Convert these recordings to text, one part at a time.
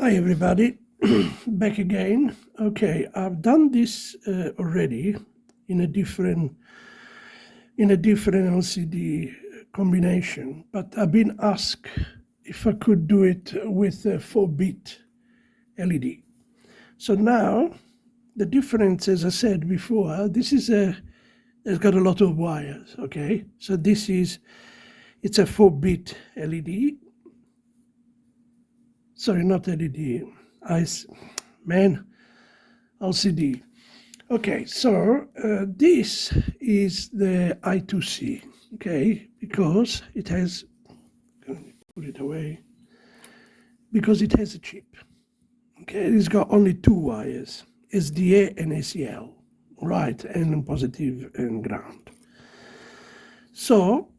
Hi everybody, back again. Okay, I've done this already in a different LCD combination, but I've been asked if I could do it with a 4-bit LED. So now the difference, as I said before, it's got a lot of wires. Okay, so it's a 4-bit LED. Sorry, not LED. LCD. Okay, so this is the I2C, okay, because it has, put it away, because it has a chip. Okay, it's got only 2 wires, SDA and SEL, right, and positive and ground. So,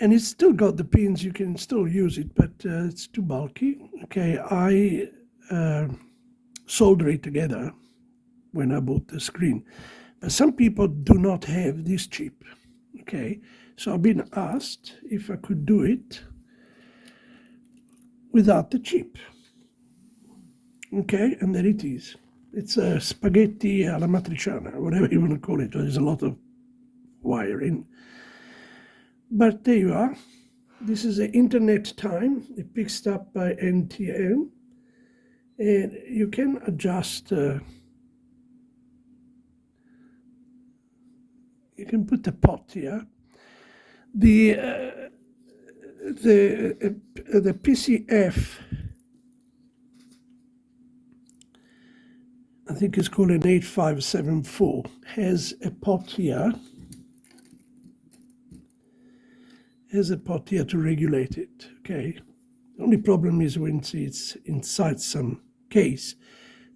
and it's still got the pins, you can still use it, but it's too bulky. Okay, I solder it together when I bought the screen. But some people do not have this chip. Okay, so I've been asked if I could do it without the chip. Okay, and there it is. It's a spaghetti alla matriciana, whatever you want to call it. There's a lot of wiring. But there you are. This is the internet time. It picks up by NTN. And you can adjust, you can put the pot here. The PCF, I think it's called an 8574, has a pot here. Has a pot here to regulate it. Okay. The only problem is when it's inside some case,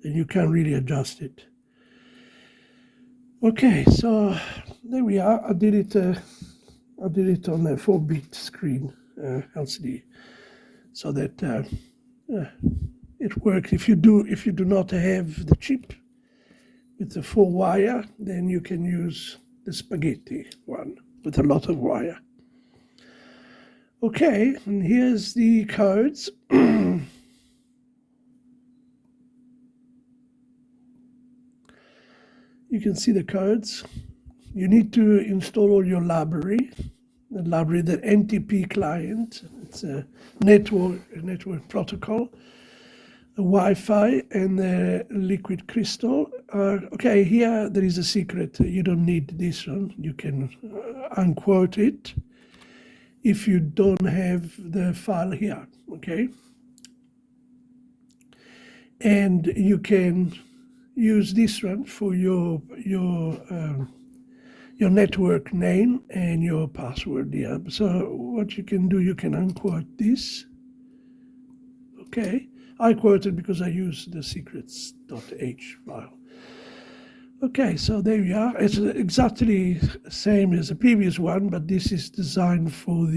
then you can't really adjust it. Okay, so there we are. I did it on a 4-bit screen LCD, so that it works. If you do not have the chip with the 4-wire, then you can use the spaghetti one with a lot of wire. Okay, and here's the codes. You can see the codes. You need to install all your library, the NTP client. It's a network protocol, the Wi-Fi, and the liquid crystal. Okay, here there is a secret. You don't need this one. You can unquote it if you don't have the file here, okay? And you can use this one for your network name and your password here. So what you can do, you can unquote this. Okay, I quoted because I use the secrets.h file. Okay, so there we are. It's exactly the same as the previous one, but this is designed for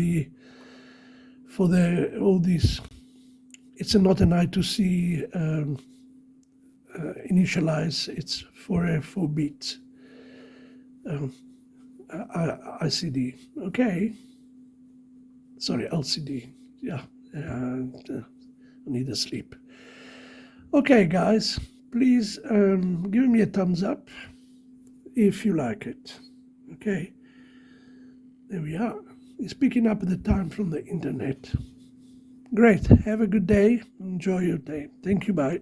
all these. It's not an I2C initialize. It's for a 4-bit ICD. Okay. Sorry, LCD. Yeah. I need a sleep. Okay, guys. Please give me a thumbs up if you like it. Okay. There we are. It's picking up the time from the internet. Great. Have a good day. Enjoy your day. Thank you. Bye.